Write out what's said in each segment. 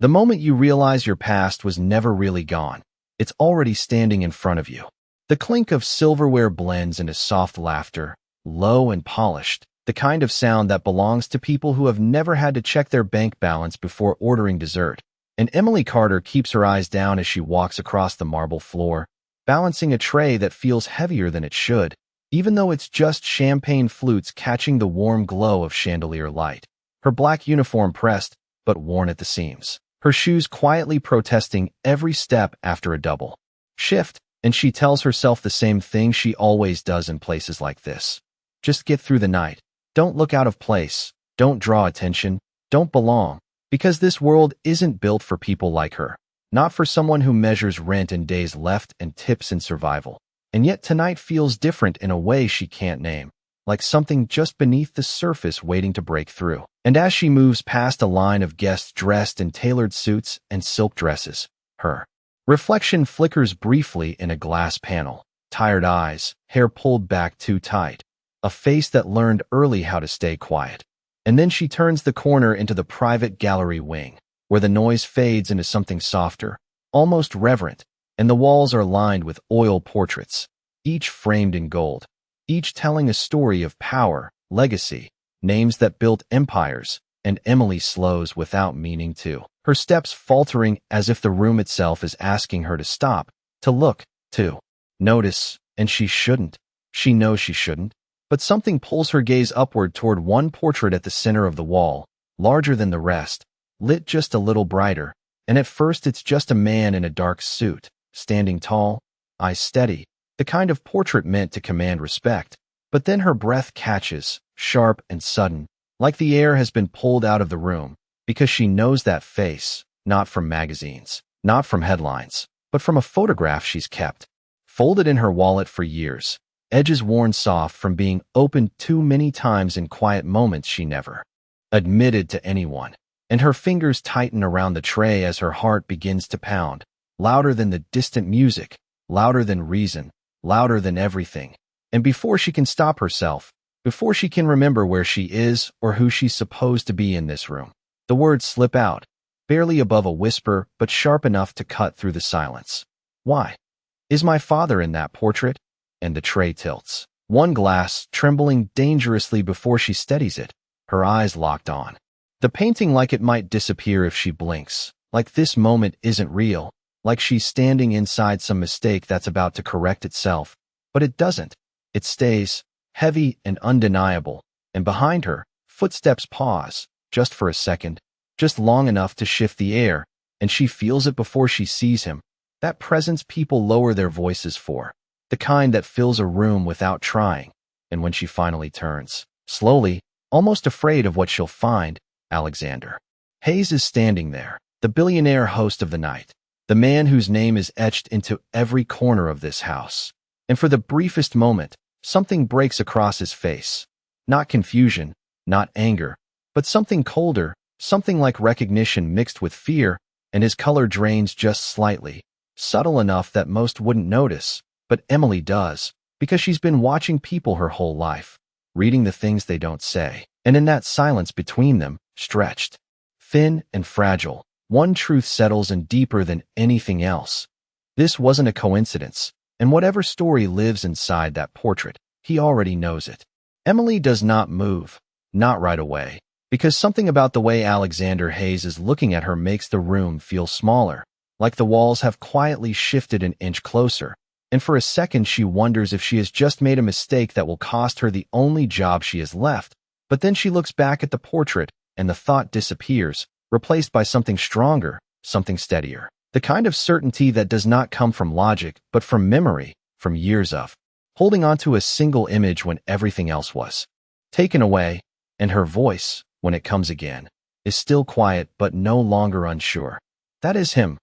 The moment you realize your past was never really gone, it's already standing in front of you. The clink of silverware blends into soft laughter, low and polished, the kind of sound that belongs to people who have never had to check their bank balance before ordering dessert. And Emily Carter keeps her eyes down as she walks across the marble floor, balancing a tray that feels heavier than it should, even though it's just champagne flutes catching the warm glow of chandelier light. Her black uniform pressed, but worn at the seams. Her shoes quietly protesting every step after a double shift, and she tells herself the same thing she always does in places like this. Just get through the night. Don't look out of place. Don't draw attention. Don't belong. Because this world isn't built for people like her. Not for someone who measures rent in days left and tips in survival. And yet tonight feels different in a way she can't name. Like something just beneath the surface waiting to break through. And as she moves past a line of guests dressed in tailored suits and silk dresses, her reflection flickers briefly in a glass panel. Tired eyes, hair pulled back too tight. A face that learned early how to stay quiet. And then she turns the corner into the private gallery wing, where the noise fades into something softer, almost reverent, and the walls are lined with oil portraits, each framed in gold, each telling a story of power, legacy, names that built empires, and Emily slows without meaning to. Her steps faltering as if the room itself is asking her to stop, to look, to notice, and she shouldn't. She knows she shouldn't. But something pulls her gaze upward toward one portrait at the center of the wall, larger than the rest, lit just a little brighter, and at first it's just a man in a dark suit, standing tall, eyes steady, the kind of portrait meant to command respect. But then her breath catches, sharp and sudden, like the air has been pulled out of the room, because she knows that face, not from magazines, not from headlines, but from a photograph she's kept, folded in her wallet for years, edges worn soft from being opened too many times in quiet moments she never admitted to anyone. And her fingers tighten around the tray as her heart begins to pound, louder than the distant music, louder than reason, louder than everything. And before she can stop herself, before she can remember where she is or who she's supposed to be in this room, the words slip out, barely above a whisper but sharp enough to cut through the silence. Why? Is my father in that portrait? And the tray tilts. One glass trembling dangerously before she steadies it, her eyes locked on. The painting like it might disappear if she blinks, like this moment isn't real, like she's standing inside some mistake that's about to correct itself. But it doesn't. It stays, heavy and undeniable, and behind her, footsteps pause, just for a second, just long enough to shift the air, and she feels it before she sees him, that presence people lower their voices for. The kind that fills a room without trying. And when she finally turns, slowly, almost afraid of what she'll find, Alexander Hayes is standing there, the billionaire host of the night, the man whose name is etched into every corner of this house. And for the briefest moment, something breaks across his face. Not confusion, not anger, but something colder, something like recognition mixed with fear, and his color drains just slightly, subtle enough that most wouldn't notice. But Emily does, because she's been watching people her whole life, reading the things they don't say. And in that silence between them, stretched, thin and fragile, one truth settles in deeper than anything else. This wasn't a coincidence, and whatever story lives inside that portrait, he already knows it. Emily does not move, not right away, because something about the way Alexander Hayes is looking at her makes the room feel smaller, like the walls have quietly shifted an inch closer. And for a second she wonders if she has just made a mistake that will cost her the only job she has left. But then she looks back at the portrait, and the thought disappears, replaced by something stronger, something steadier. The kind of certainty that does not come from logic, but from memory, from years of holding on to a single image when everything else was taken away. And her voice, when it comes again, is still quiet but no longer unsure. That is him.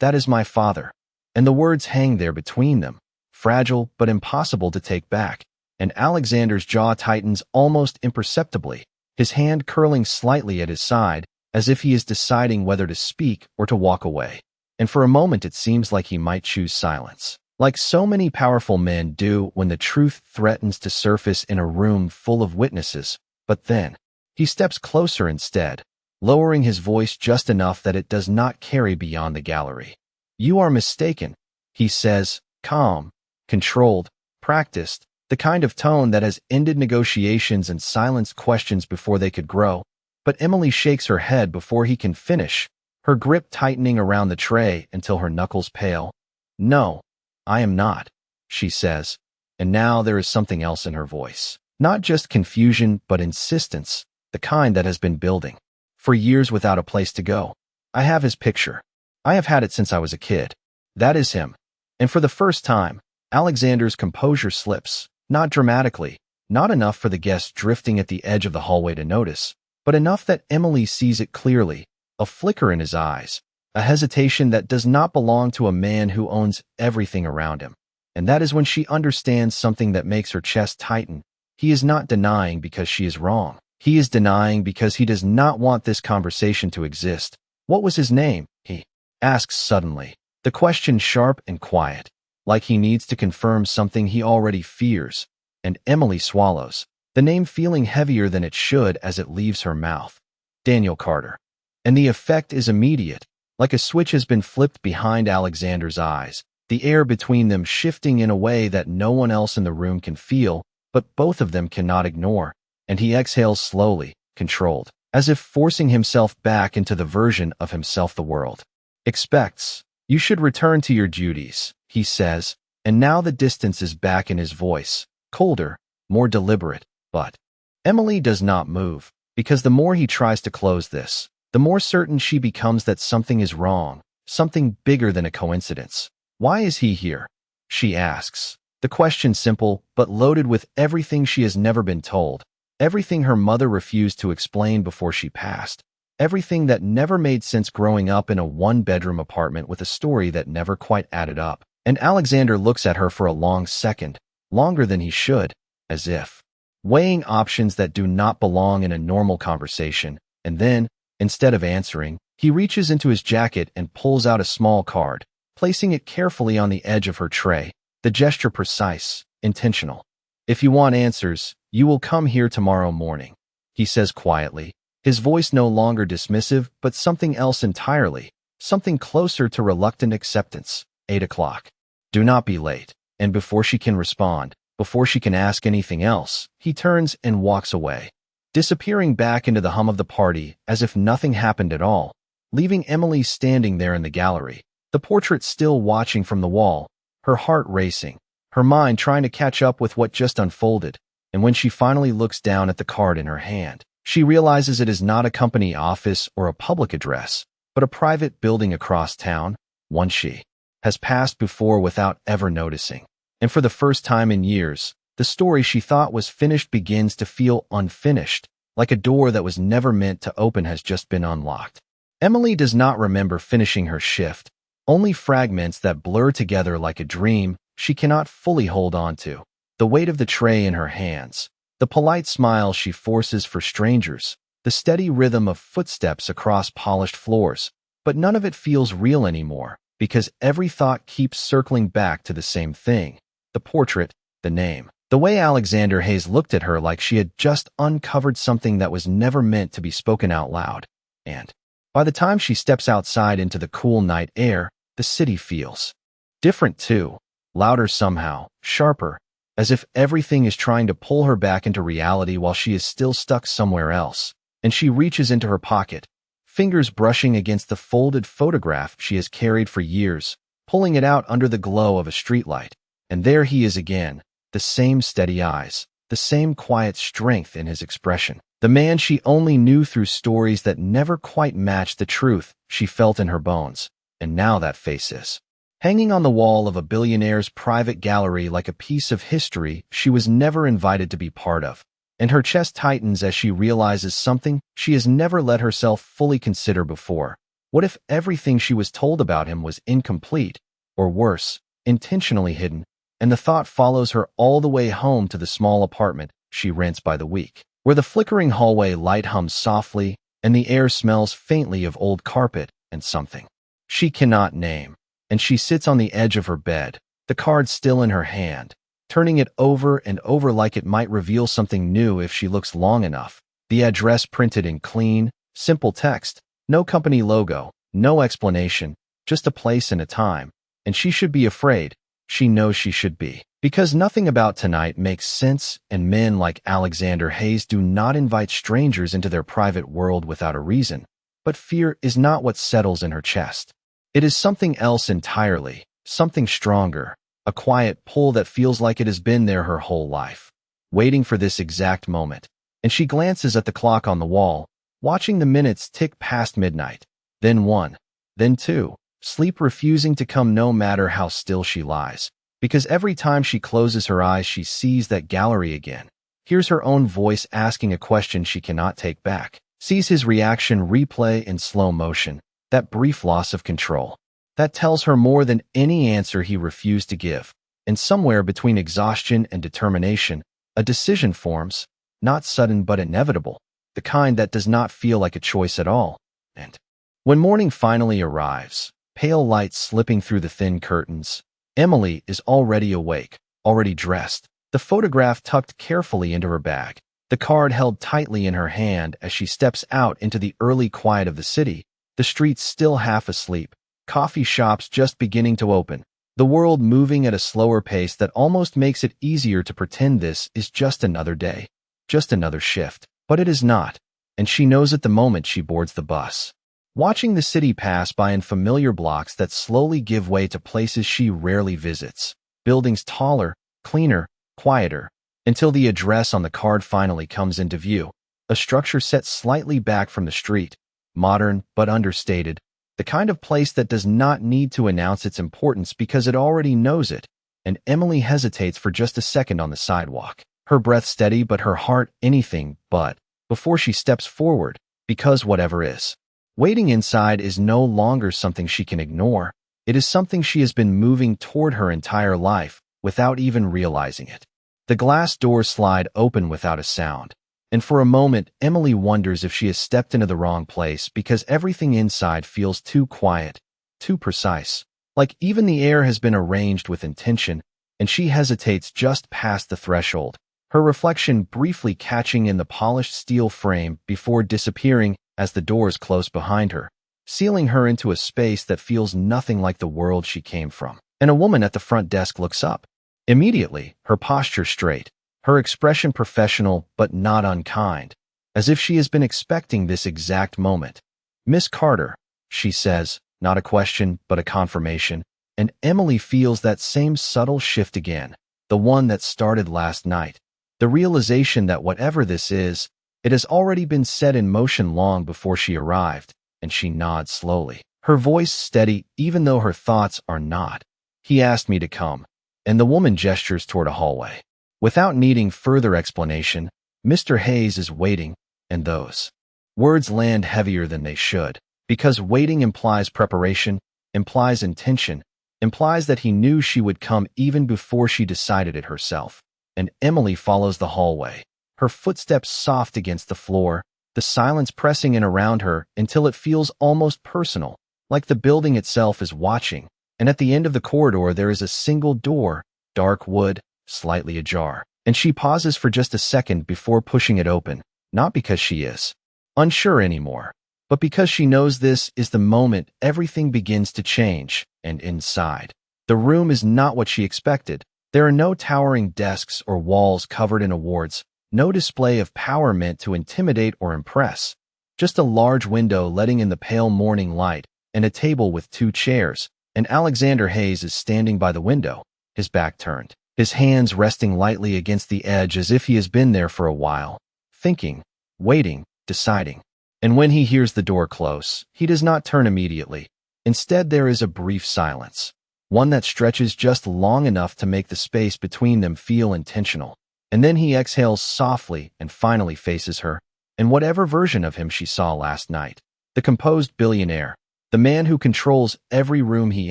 That is my father. And the words hang there between them, fragile but impossible to take back. And Alexander's jaw tightens almost imperceptibly, his hand curling slightly at his side, as if he is deciding whether to speak or to walk away. And for a moment it seems like he might choose silence, like so many powerful men do when the truth threatens to surface in a room full of witnesses. But then, he steps closer instead, lowering his voice just enough that it does not carry beyond the gallery. "You are mistaken," he says, calm, controlled, practiced, the kind of tone that has ended negotiations and silenced questions before they could grow. But Emily shakes her head before he can finish, her grip tightening around the tray until her knuckles pale. "No, I am not," she says, and now there is something else in her voice. Not just confusion, but insistence, the kind that has been building for years without a place to go. "I have his picture. I have had it since I was a kid. That is him." And for the first time, Alexander's composure slips, not dramatically, not enough for the guests drifting at the edge of the hallway to notice, but enough that Emily sees it clearly, a flicker in his eyes, a hesitation that does not belong to a man who owns everything around him. And that is when she understands something that makes her chest tighten. He is not denying because she is wrong. He is denying because he does not want this conversation to exist. "What was his name?" he asks suddenly, the question sharp and quiet, like he needs to confirm something he already fears, and Emily swallows, the name feeling heavier than it should as it leaves her mouth. "Daniel Carter." And the effect is immediate, like a switch has been flipped behind Alexander's eyes, the air between them shifting in a way that no one else in the room can feel, but both of them cannot ignore, and he exhales slowly, controlled, as if forcing himself back into the version of himself the world expects. "You should return to your duties," he says, and now the distance is back in his voice, colder, more deliberate, but Emily does not move, because the more he tries to close this, the more certain she becomes that something is wrong, something bigger than a coincidence. "Why is he here?" she asks. The question simple, but loaded with everything she has never been told, everything her mother refused to explain before she passed, everything that never made sense growing up in a one-bedroom apartment with a story that never quite added up. And Alexander looks at her for a long second, longer than he should, as if weighing options that do not belong in a normal conversation, and then, instead of answering, he reaches into his jacket and pulls out a small card, placing it carefully on the edge of her tray, the gesture precise, intentional. "If you want answers, you will come here tomorrow morning," he says quietly, his voice no longer dismissive but something else entirely, something closer to reluctant acceptance. 8 o'clock. "Do not be late." And before she can respond, before she can ask anything else, he turns and walks away, disappearing back into the hum of the party as if nothing happened at all, leaving Emily standing there in the gallery, the portrait still watching from the wall, her heart racing, her mind trying to catch up with what just unfolded. And when she finally looks down at the card in her hand, she realizes it is not a company office or a public address, but a private building across town, one she has passed before without ever noticing. And for the first time in years, the story she thought was finished begins to feel unfinished, like a door that was never meant to open has just been unlocked. Emily does not remember finishing her shift, only fragments that blur together like a dream she cannot fully hold on to. The weight of the tray in her hands, the polite smile she forces for strangers, the steady rhythm of footsteps across polished floors, but none of it feels real anymore, because every thought keeps circling back to the same thing, the portrait, the name, the way Alexander Hayes looked at her like she had just uncovered something that was never meant to be spoken out loud. And by the time she steps outside into the cool night air, the city feels different too, louder somehow, sharper, as if everything is trying to pull her back into reality while she is still stuck somewhere else. And she reaches into her pocket, fingers brushing against the folded photograph she has carried for years, pulling it out under the glow of a streetlight. And there he is again, the same steady eyes, the same quiet strength in his expression, the man she only knew through stories that never quite matched the truth she felt in her bones. And now that face is hanging on the wall of a billionaire's private gallery like a piece of history she was never invited to be part of. And her chest tightens as she realizes something she has never let herself fully consider before. What if everything she was told about him was incomplete, or worse, intentionally hidden? And the thought follows her all the way home to the small apartment she rents by the week, where the flickering hallway light hums softly and the air smells faintly of old carpet and something she cannot name. And she sits on the edge of her bed, the card still in her hand, turning it over and over like it might reveal something new if she looks long enough. The address printed in clean, Simple text, no company logo, no explanation, just a place and a time. And she should be afraid. She knows she should be. Because nothing about tonight makes sense, and men like Alexander Hayes do not invite strangers into their private world without a reason. But fear is not what settles in her chest. It is something else entirely, something stronger, a quiet pull that feels like it has been there her whole life, waiting for this exact moment. And she glances at the clock on the wall, watching the minutes tick past midnight. Then 1, then 2, sleep refusing to come no matter how still she lies. Because every time she closes her eyes, she sees that gallery again, hears her own voice asking a question she cannot take back, sees his reaction replay in slow motion, that brief loss of control. That tells her more than any answer he refused to give. And somewhere between exhaustion and determination, a decision forms, not sudden but inevitable, the kind that does not feel like a choice at all. And when morning finally arrives, pale light slipping through the thin curtains, Emily is already awake, already dressed, the photograph tucked carefully into her bag, the card held tightly in her hand as she steps out into the early quiet of the city, the streets still half asleep, coffee shops just beginning to open, the world moving at a slower pace that almost makes it easier to pretend this is just another day, just another shift. But it is not, and she knows it the moment she boards the bus. Watching the city pass by in familiar blocks that slowly give way to places she rarely visits, buildings taller, cleaner, quieter, until the address on the card finally comes into view, a structure set slightly back from the street, modern but understated, the kind of place that does not need to announce its importance because it already knows it, and Emily hesitates for just a second on the sidewalk, her breath steady but her heart anything but, before she steps forward, because whatever is waiting inside is no longer something she can ignore. It is something she has been moving toward her entire life, without even realizing it. The glass doors slide open without a sound, and for a moment Emily wonders if she has stepped into the wrong place because everything inside feels too quiet, too precise, like even the air has been arranged with intention, and she hesitates just past the threshold, her reflection briefly catching in the polished steel frame before disappearing as the doors close behind her, sealing her into a space that feels nothing like the world she came from. And a woman at the front desk looks up. Immediately, her posture straight, her expression professional but not unkind, as if she has been expecting this exact moment. "Miss Carter," she says, not a question but a confirmation, and Emily feels that same subtle shift again, the one that started last night. The realization that whatever this is, it has already been set in motion long before she arrived, and she nods slowly, her voice steady even though her thoughts are not. "He asked me to come," and the woman gestures toward a hallway. Without needing further explanation, Mr. Hayes is waiting, and those words land heavier than they should, because waiting implies preparation, implies intention, implies that he knew she would come even before she decided it herself. And Emily follows the hallway, her footsteps soft against the floor, the silence pressing in around her until it feels almost personal, like the building itself is watching. And at the end of the corridor there is a single door, dark wood, slightly ajar, and she pauses for just a second before pushing it open, not because she is unsure anymore, but because she knows this is the moment everything begins to change. And inside, the room is not what she expected. There are no towering desks or walls covered in awards, no display of power meant to intimidate or impress, just a large window letting in the pale morning light, and a table with 2 chairs, and Alexander Hayes is standing by the window, his back turned, his hands resting lightly against the edge as if he has been there for a while, thinking, waiting, deciding. And when he hears the door close, he does not turn immediately. Instead, there is a brief silence, one that stretches just long enough to make the space between them feel intentional. And then he exhales softly and finally faces her, in whatever version of him she saw last night. The composed billionaire, the man who controls every room he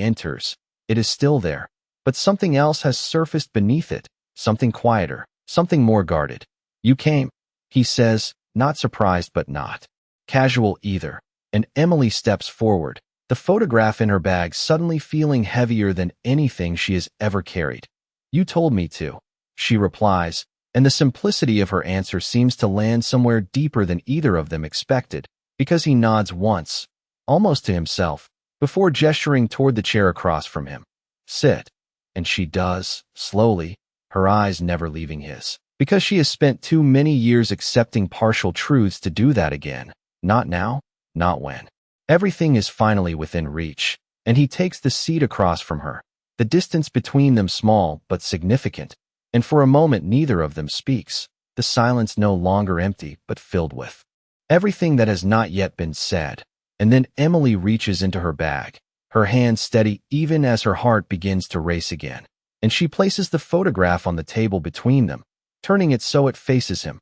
enters. It is still there, but something else has surfaced beneath it, something quieter, something more guarded. "You came," he says, not surprised but not casual either. And Emily steps forward, the photograph in her bag suddenly feeling heavier than anything she has ever carried. "You told me to," she replies, and the simplicity of her answer seems to land somewhere deeper than either of them expected. because he nods once, almost to himself, before gesturing toward the chair across from him. Sit. And she does, slowly, her eyes never leaving his. Because she has spent too many years accepting partial truths to do that again. Not now, not when. Everything is finally within reach, and he takes the seat across from her, the distance between them small but significant, and for a moment neither of them speaks, the silence no longer empty but filled with everything that has not yet been said. And then Emily reaches into her bag, her hand steady even as her heart begins to race again, and she places the photograph on the table between them, turning it so it faces him.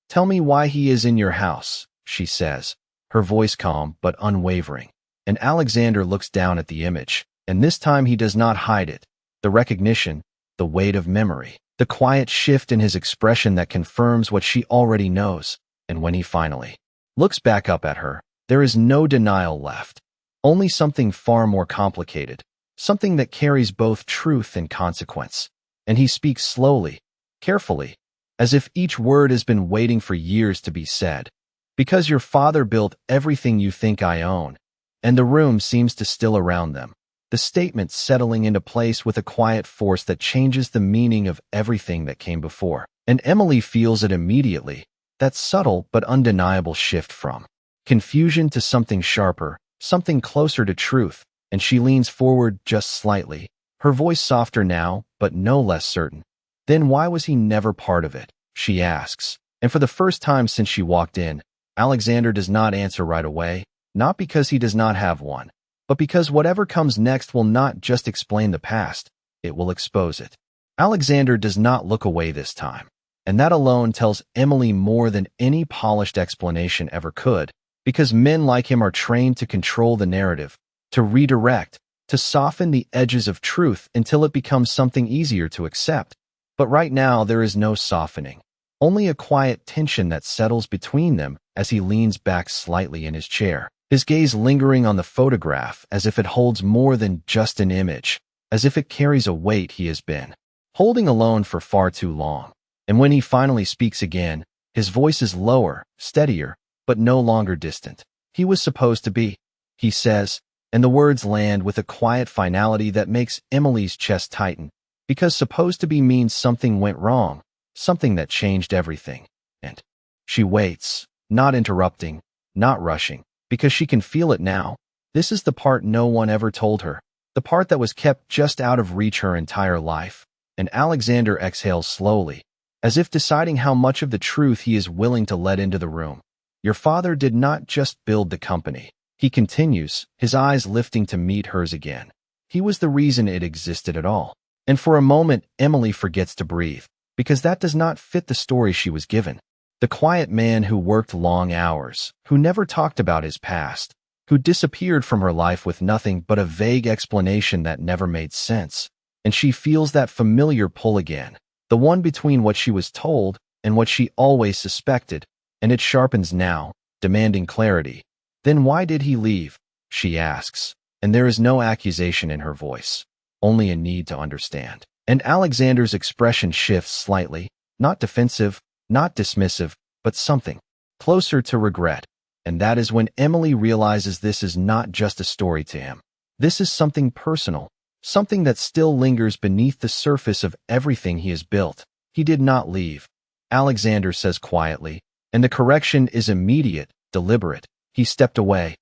Tell me why he is in your house, she says, her voice calm but unwavering. And Alexander looks down at the image, and this time he does not hide it. The recognition, the weight of memory, the quiet shift in his expression that confirms what she already knows. And when he finally looks back up at her, there is no denial left. Only something far more complicated, something that carries both truth and consequence. And he speaks slowly, carefully, as if each word has been waiting for years to be said. Because your father built everything you think I own. And the room seems to still around them, the statement settling into place with a quiet force that changes the meaning of everything that came before. And Emily feels it immediately, that subtle but undeniable shift from confusion to something sharper, something closer to truth, and she leans forward just slightly, her voice softer now, but no less certain. Then why was he never part of it? She asks. And for the first time since she walked in, Alexander does not answer right away, not because he does not have one, but because whatever comes next will not just explain the past, it will expose it. Alexander does not look away this time, and that alone tells Emily more than any polished explanation ever could, because men like him are trained to control the narrative, to redirect, to soften the edges of truth until it becomes something easier to accept. But right now there is no softening, only a quiet tension that settles between them as he leans back slightly in his chair, his gaze lingering on the photograph as if it holds more than just an image, as if it carries a weight he has been holding alone for far too long. And when he finally speaks again, his voice is lower, steadier, but no longer distant. He was supposed to be, he says, and the words land with a quiet finality that makes Emily's chest tighten, because supposed to be means something went wrong, something that changed everything. And she waits, not interrupting, not rushing, because she can feel it now. This is the part no one ever told her, the part that was kept just out of reach her entire life. And Alexander exhales slowly, as if deciding how much of the truth he is willing to let into the room. Your father did not just build the company, he continues, his eyes lifting to meet hers again. He was the reason it existed at all. And for a moment, Emily forgets to breathe, because that does not fit the story she was given. The quiet man who worked long hours, who never talked about his past, who disappeared from her life with nothing but a vague explanation that never made sense. And she feels that familiar pull again, the one between what she was told and what she always suspected, and it sharpens now, demanding clarity. Then why did he leave? She asks, and there is no accusation in her voice, only a need to understand. And Alexander's expression shifts slightly, not defensive, not dismissive, but something closer to regret. And that is when Emily realizes this is not just a story to him. This is something personal, something that still lingers beneath the surface of everything he has built. He did not leave, Alexander says quietly, and the correction is immediate, deliberate. He stepped away.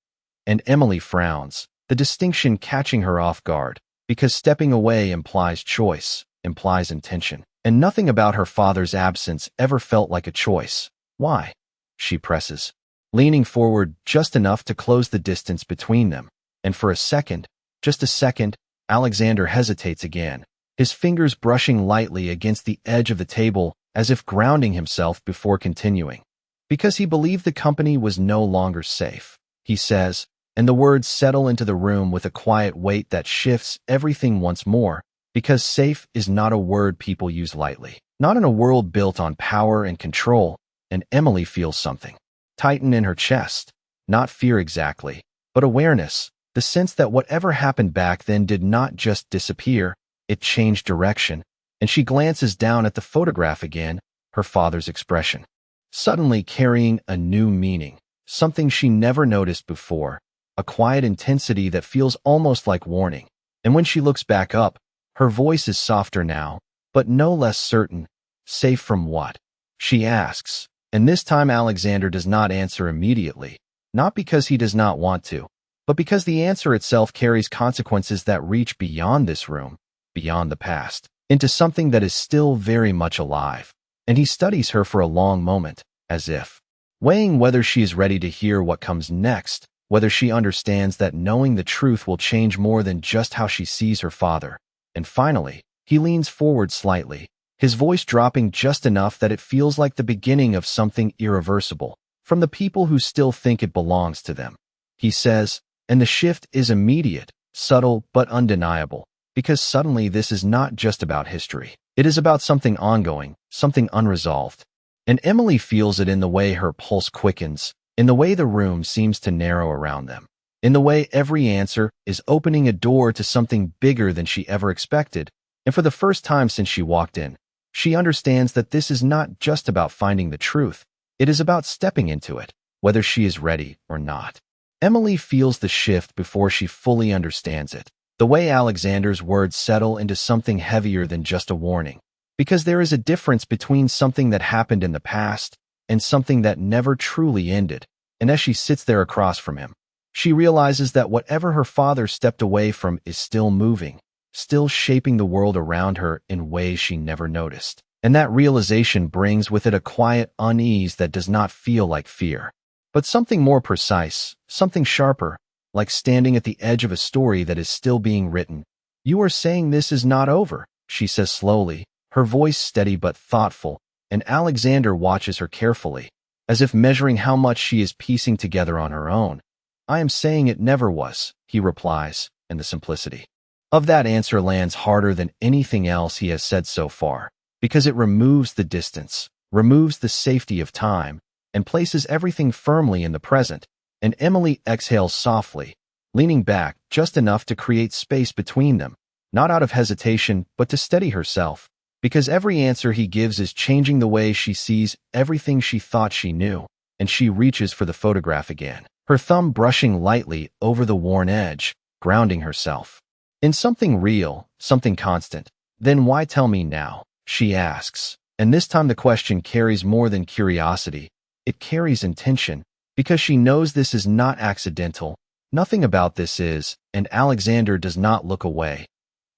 And Emily frowns, the distinction catching her off guard, because stepping away implies choice, implies intention. And nothing about her father's absence ever felt like a choice. Why? She presses, leaning forward just enough to close the distance between them. And for a second, just a second, Alexander hesitates again, his fingers brushing lightly against the edge of the table as if grounding himself before continuing. Because he believed the company was no longer safe, he says, and the words settle into the room with a quiet weight that shifts everything once more, because safe is not a word people use lightly, not in a world built on power and control. And Emily feels something tighten in her chest, not fear exactly, but awareness, the sense that whatever happened back then did not just disappear, it changed direction. And she glances down at the photograph again, her father's expression suddenly carrying a new meaning, something she never noticed before, a quiet intensity that feels almost like warning. And when she looks back up, her voice is softer now, but no less certain. Safe from what? She asks. And this time Alexander does not answer immediately, not because he does not want to, but because the answer itself carries consequences that reach beyond this room, beyond the past, into something that is still very much alive. And he studies her for a long moment, as if weighing whether she is ready to hear what comes next, whether she understands that knowing the truth will change more than just how she sees her father. And finally, he leans forward slightly, his voice dropping just enough that it feels like the beginning of something irreversible, from the people who still think it belongs to them. He says, and the shift is immediate, subtle but undeniable, because suddenly this is not just about history. It is about something ongoing, something unresolved. And Emily feels it in the way her pulse quickens, in the way the room seems to narrow around them, in the way every answer is opening a door to something bigger than she ever expected. And for the first time since she walked in, she understands that this is not just about finding the truth. It is about stepping into it, whether she is ready or not. Emily feels the shift before she fully understands it, the way Alexander's words settle into something heavier than just a warning. Because there is a difference between something that happened in the past and something that never truly ended. And as she sits there across from him, she realizes that whatever her father stepped away from is still moving, still shaping the world around her in ways she never noticed. And that realization brings with it a quiet unease that does not feel like fear, but something more precise, something sharper, like standing at the edge of a story that is still being written. You are saying this is not over, she says slowly, her voice steady but thoughtful, and Alexander watches her carefully, as if measuring how much she is piecing together on her own. I am saying it never was, he replies, and the simplicity of that answer lands harder than anything else he has said so far, because it removes the distance, removes the safety of time, and places everything firmly in the present. And Emily exhales softly, leaning back just enough to create space between them, not out of hesitation, but to steady herself, because every answer he gives is changing the way she sees everything she thought she knew. And she reaches for the photograph again, her thumb brushing lightly over the worn edge, grounding herself in something real, something constant. Then why tell me now? She asks. And this time the question carries more than curiosity. It carries intention, because she knows this is not accidental. Nothing about this is, and Alexander does not look away.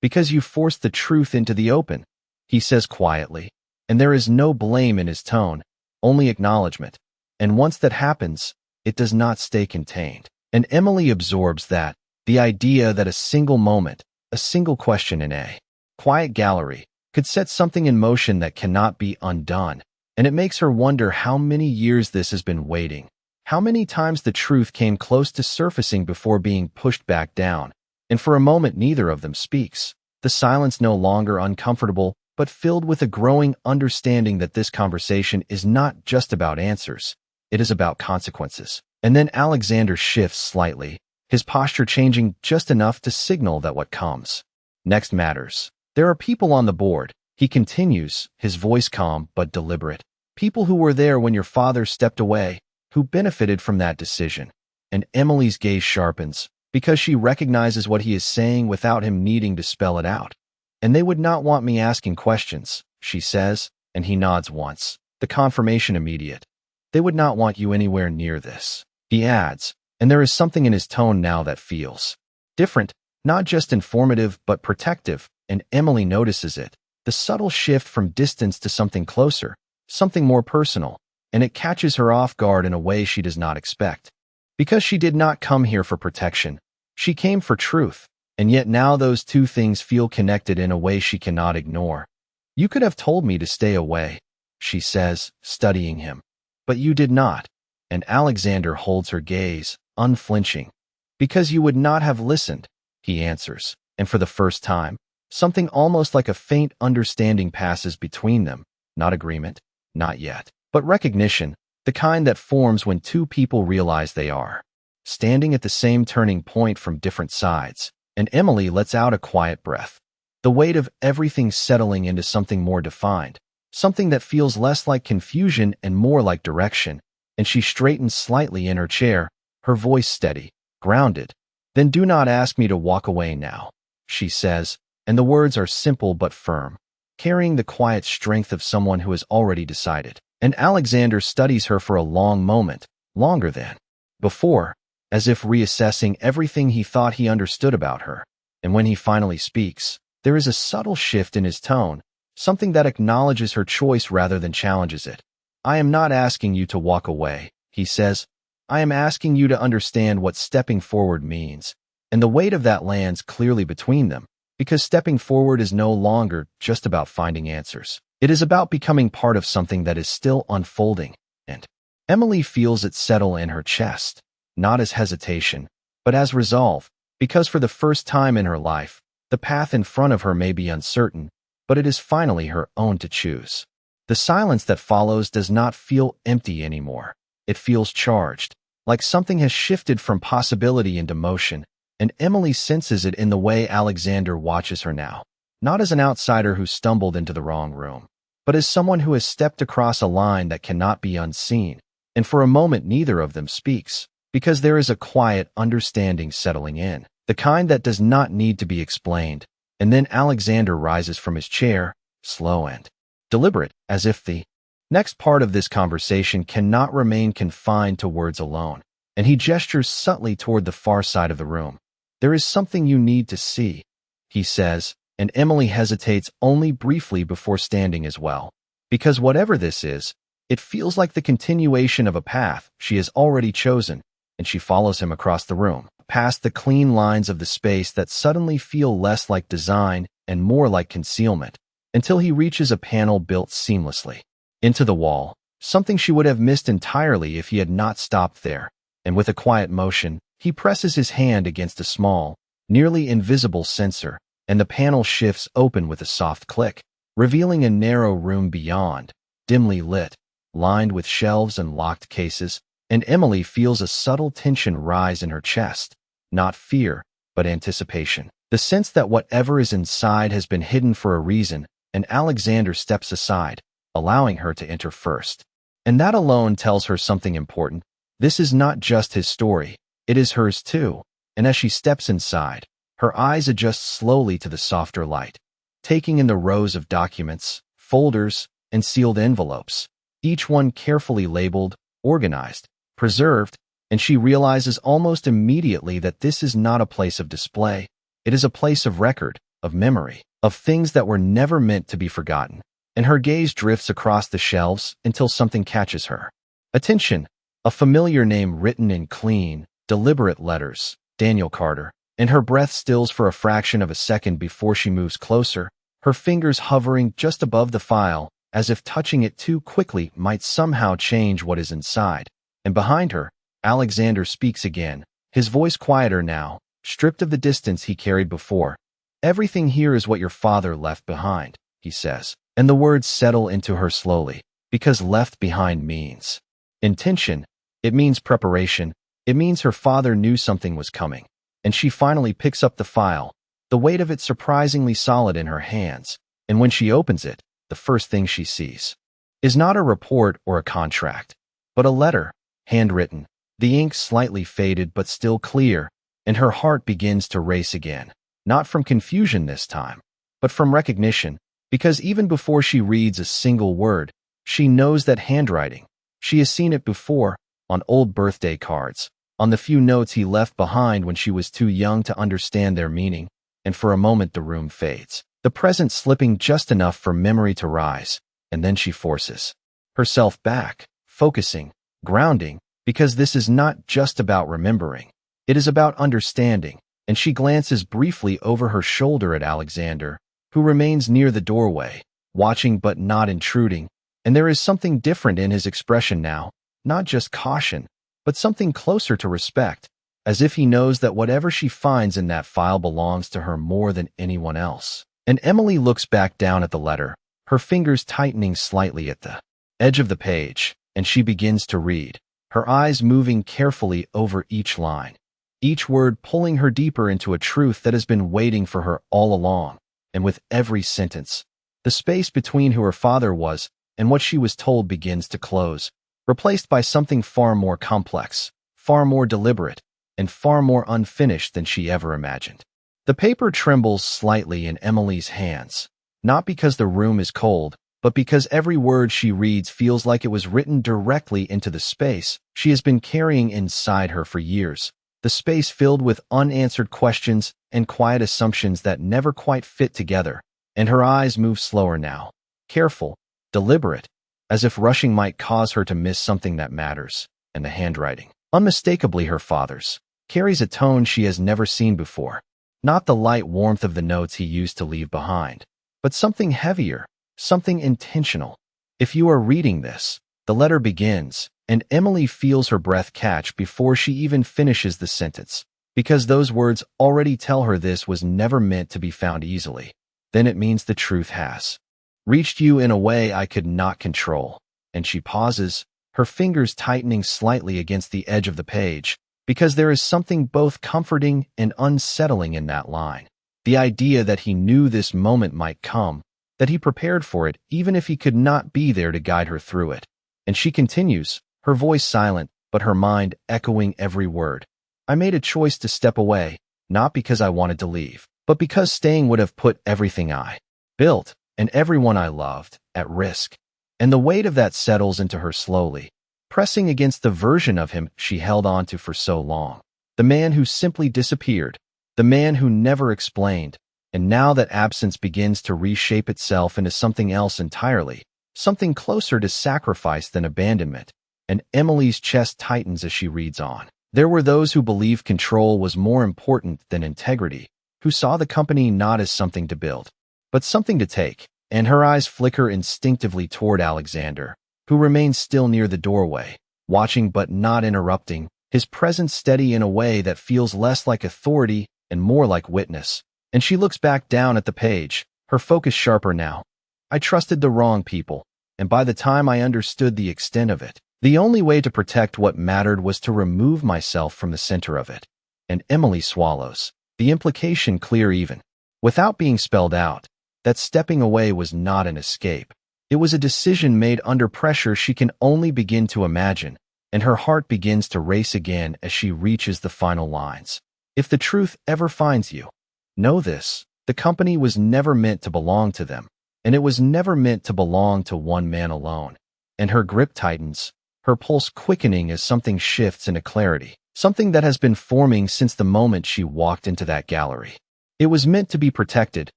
Because you forced the truth into the open, he says quietly, and there is no blame in his tone, only acknowledgement. And once that happens, it does not stay contained. And Emily absorbs that, the idea that a single moment, a single question in a quiet gallery, could set something in motion that cannot be undone. And it makes her wonder how many years this has been waiting, how many times the truth came close to surfacing before being pushed back down. And for a moment neither of them speaks, the silence no longer uncomfortable, but filled with a growing understanding that this conversation is not just about answers, it is about consequences. And then Alexander shifts slightly, his posture changing just enough to signal that what comes next matters. There are people on the board, he continues, his voice calm but deliberate. People who were there when your father stepped away, who benefited from that decision. And Emily's gaze sharpens, because she recognizes what he is saying without him needing to spell it out. And they would not want me asking questions, she says, and he nods once, the confirmation immediate. They would not want you anywhere near this, he adds, and there is something in his tone now that feels different, not just informative but protective, and Emily notices it, the subtle shift from distance to something closer, something more personal, and it catches her off guard in a way she does not expect. Because she did not come here for protection, she came for truth, and yet now those two things feel connected in a way she cannot ignore. You could have told me to stay away, she says, studying him, but you did not. And Alexander holds her gaze, unflinching. Because you would not have listened, he answers, and for the first time, something almost like a faint understanding passes between them, not agreement, not yet, but recognition, the kind that forms when two people realize they are standing at the same turning point from different sides. And Emily lets out a quiet breath, the weight of everything settling into something more defined, something that feels less like confusion and more like direction. and she straightens slightly in her chair, her voice steady, grounded. "Then do not ask me to walk away now," she says, and the words are simple but firm, carrying the quiet strength of someone who has already decided. And Alexander studies her for a long moment, longer than before, as if reassessing everything he thought he understood about her. And when he finally speaks, there is a subtle shift in his tone, something that acknowledges her choice rather than challenges it. "I am not asking you to walk away," he says. "I am asking you to understand what stepping forward means." And the weight of that lands clearly between them, because stepping forward is no longer just about finding answers. It is about becoming part of something that is still unfolding. And Emily feels it settle in her chest, not as hesitation, but as resolve, because for the first time in her life, the path in front of her may be uncertain, but it is finally her own to choose. The silence that follows does not feel empty anymore. It feels charged, like something has shifted from possibility into motion, and Emily senses it in the way Alexander watches her now, not as an outsider who stumbled into the wrong room, but as someone who has stepped across a line that cannot be unseen. And for a moment neither of them speaks, because there is a quiet understanding settling in, the kind that does not need to be explained. And then Alexander rises from his chair, slow and deliberate, as if the next part of this conversation cannot remain confined to words alone, and he gestures subtly toward the far side of the room. "There is something you need to see," he says, and Emily hesitates only briefly before standing as well, because whatever this is, it feels like the continuation of a path she has already chosen, and she follows him across the room, past the clean lines of the space that suddenly feel less like design and more like concealment, until he reaches a panel built seamlessly into the wall, something she would have missed entirely if he had not stopped there. And with a quiet motion, he presses his hand against a small, nearly invisible sensor, and the panel shifts open with a soft click, revealing a narrow room beyond, dimly lit, lined with shelves and locked cases, and Emily feels a subtle tension rise in her chest, not fear, but anticipation. The sense that whatever is inside has been hidden for a reason, and Alexander steps aside, allowing her to enter first. And that alone tells her something important. This is not just his story, it is hers too. And as she steps inside, her eyes adjust slowly to the softer light, taking in the rows of documents, folders, and sealed envelopes, each one carefully labeled, organized, preserved, and she realizes almost immediately that this is not a place of display. It is a place of record, of memory, of things that were never meant to be forgotten. And her gaze drifts across the shelves until something catches her attention, a familiar name written in clean, deliberate letters, Daniel Carter, and her breath stills for a fraction of a second before she moves closer, her fingers hovering just above the file, as if touching it too quickly might somehow change what is inside. And behind her, Alexander speaks again, his voice quieter now, stripped of the distance he carried before. "Everything here is what your father left behind," he says, and the words settle into her slowly, because left behind means intention, it means preparation, it means her father knew something was coming. And she finally picks up the file, the weight of it surprisingly solid in her hands, and when she opens it, the first thing she sees is not a report or a contract, but a letter, handwritten, the ink slightly faded but still clear, and her heart begins to race again, not from confusion this time, but from recognition, because even before she reads a single word, she knows that handwriting. She has seen it before, on old birthday cards, on the few notes he left behind when she was too young to understand their meaning, and for a moment the room fades, the present slipping just enough for memory to rise, and then she forces herself back, focusing, grounding, because this is not just about remembering. It is about understanding, and she glances briefly over her shoulder at Alexander, who remains near the doorway, watching but not intruding, and there is something different in his expression now, not just caution, but something closer to respect, as if he knows that whatever she finds in that file belongs to her more than anyone else. And Emily looks back down at the letter, her fingers tightening slightly at the edge of the page, and she begins to read, her eyes moving carefully over each line, each word pulling her deeper into a truth that has been waiting for her all along. And with every sentence, the space between who her father was and what she was told begins to close, replaced by something far more complex, far more deliberate, and far more unfinished than she ever imagined. The paper trembles slightly in Emily's hands, not because the room is cold, but because every word she reads feels like it was written directly into the space she has been carrying inside her for years, the space filled with unanswered questions and quiet assumptions that never quite fit together. And her eyes move slower now, careful, deliberate, as if rushing might cause her to miss something that matters. And the handwriting, unmistakably her father's, carries a tone she has never seen before. Not the light warmth of the notes he used to leave behind, but something heavier, something intentional. If you are reading this, the letter begins, and Emily feels her breath catch before she even finishes the sentence, because those words already tell her this was never meant to be found easily. Then it means the truth has reached you in a way I could not control. And she pauses, her fingers tightening slightly against the edge of the page, because there is something both comforting and unsettling in that line. The idea that he knew this moment might come, that he prepared for it even if he could not be there to guide her through it. And she continues, her voice silent, but her mind echoing every word. I made a choice to step away, not because I wanted to leave, but because staying would have put everything I built and everyone I loved at risk. And the weight of that settles into her slowly, pressing against the version of him she held on to for so long. The man who simply disappeared, the man who never explained, and now that absence begins to reshape itself into something else entirely, something closer to sacrifice than abandonment. And Emily's chest tightens as she reads on. There were those who believed control was more important than integrity, who saw the company not as something to build, but something to take. And her eyes flicker instinctively toward Alexander, who remains still near the doorway, watching but not interrupting, his presence steady in a way that feels less like authority and more like witness. And she looks back down at the page, her focus sharper now. I trusted the wrong people, and by the time I understood the extent of it, the only way to protect what mattered was to remove myself from the center of it. And Emily swallows, the implication clear even, without being spelled out, that stepping away was not an escape. It was a decision made under pressure she can only begin to imagine, and her heart begins to race again as she reaches the final lines. If the truth ever finds you, know this, the company was never meant to belong to them, and it was never meant to belong to one man alone. And her grip tightens, her pulse quickening as something shifts into clarity, something that has been forming since the moment she walked into that gallery. It was meant to be protected,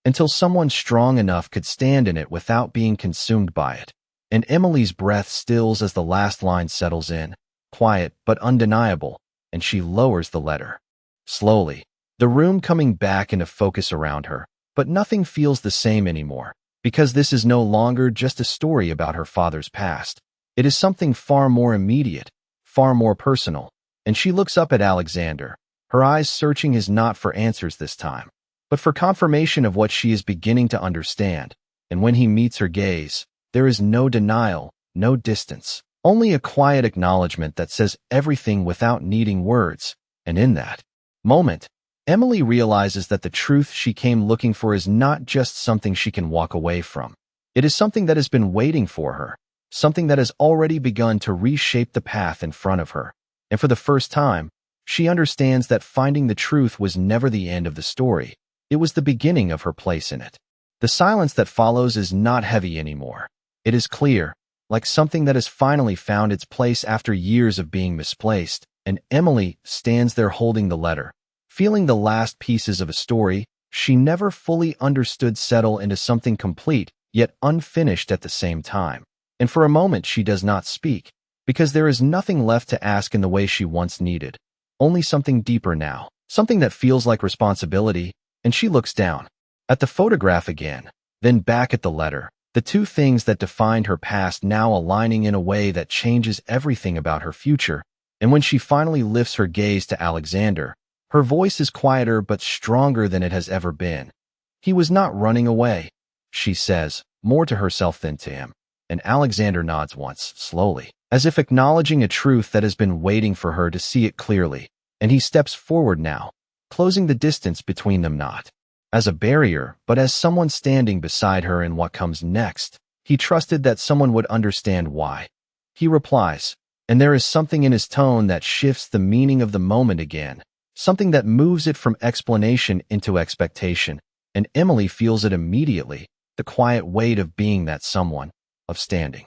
until someone strong enough could stand in it without being consumed by it. And Emily's breath stills as the last line settles in, quiet but undeniable, and she lowers the letter. Slowly, the room coming back into focus around her, but nothing feels the same anymore, because this is no longer just a story about her father's past. It is something far more immediate, far more personal, and she looks up at Alexander, her eyes searching his not for answers this time, but for confirmation of what she is beginning to understand. And when he meets her gaze, there is no denial, no distance, only a quiet acknowledgement that says everything without needing words. And in that moment, Emily realizes that the truth she came looking for is not just something she can walk away from. It is something that has been waiting for her, something that has already begun to reshape the path in front of her. And for the first time, she understands that finding the truth was never the end of the story. It was the beginning of her place in it. The silence that follows is not heavy anymore. It is clear, like something that has finally found its place after years of being misplaced, and Emily stands there holding the letter, feeling the last pieces of a story she never fully understood settle into something complete, yet unfinished at the same time. And for a moment she does not speak, because there is nothing left to ask in the way she once needed. Only something deeper now, something that feels like responsibility. And she looks down at the photograph again, then back at the letter, the two things that defined her past now aligning in a way that changes everything about her future. And when she finally lifts her gaze to Alexander, her voice is quieter but stronger than it has ever been. He was not running away, she says, more to herself than to him. And Alexander nods once, slowly, as if acknowledging a truth that has been waiting for her to see it clearly. And he steps forward now, closing the distance between them not as a barrier, but as someone standing beside her in what comes next. He trusted that someone would understand why. he replies, and there is something in his tone that shifts the meaning of the moment again, something that moves it from explanation into expectation, and Emily feels it immediately, the quiet weight of being that someone, of standing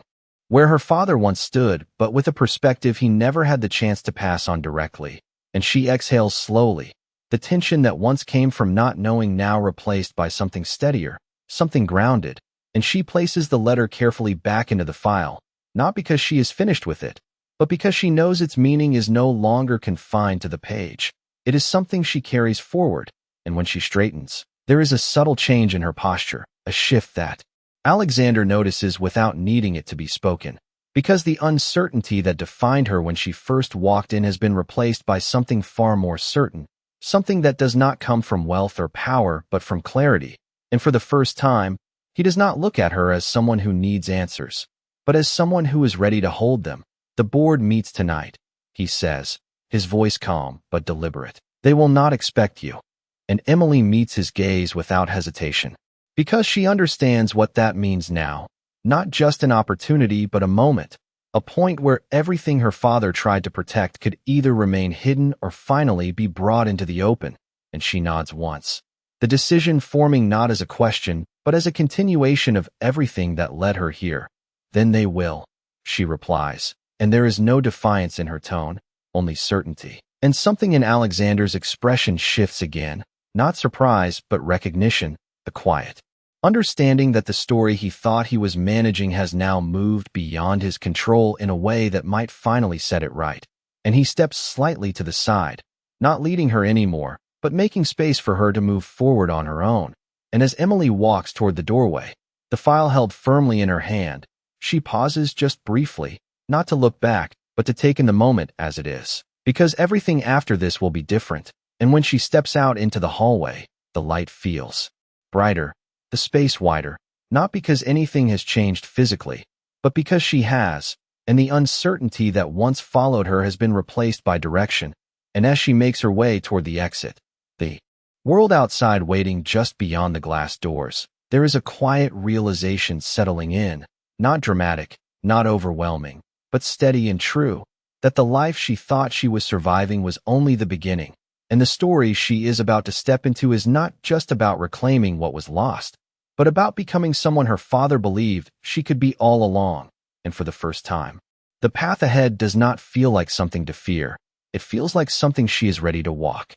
where her father once stood, but with a perspective he never had the chance to pass on directly. And she exhales slowly, the tension that once came from not knowing now replaced by something steadier, something grounded, and she places the letter carefully back into the file, not because she is finished with it, but because she knows its meaning is no longer confined to the page. It is something she carries forward, and when she straightens, there is a subtle change in her posture, a shift that Alexander notices without needing it to be spoken, because the uncertainty that defined her when she first walked in has been replaced by something far more certain, something that does not come from wealth or power but from clarity. And for the first time, he does not look at her as someone who needs answers, but as someone who is ready to hold them. The board meets tonight, he says, his voice calm but deliberate. They will not expect you. And Emily meets his gaze without hesitation, because she understands what that means now. Not just an opportunity, but a moment, a point where everything her father tried to protect could either remain hidden or finally be brought into the open. And she nods once, the decision forming not as a question, but as a continuation of everything that led her here. Then they will, she replies, and there is no defiance in her tone, only certainty. And something in Alexander's expression shifts again, not surprise, but recognition, the quiet understanding that the story he thought he was managing has now moved beyond his control in a way that might finally set it right. And he steps slightly to the side, not leading her anymore, but making space for her to move forward on her own. And as Emily walks toward the doorway, the file held firmly in her hand, she pauses just briefly, not to look back, but to take in the moment as it is. Because everything after this will be different. And when she steps out into the hallway, the light feels brighter, the space wider, not because anything has changed physically, but because she has, and the uncertainty that once followed her has been replaced by direction. And as she makes her way toward the exit, the world outside waiting just beyond the glass doors, there is a quiet realization settling in, not dramatic, not overwhelming, but steady and true, that the life she thought she was surviving was only the beginning, and the story she is about to step into is not just about reclaiming what was lost, but about becoming someone her father believed she could be all along. And for the first time, the path ahead does not feel like something to fear. It feels like something she is ready to walk.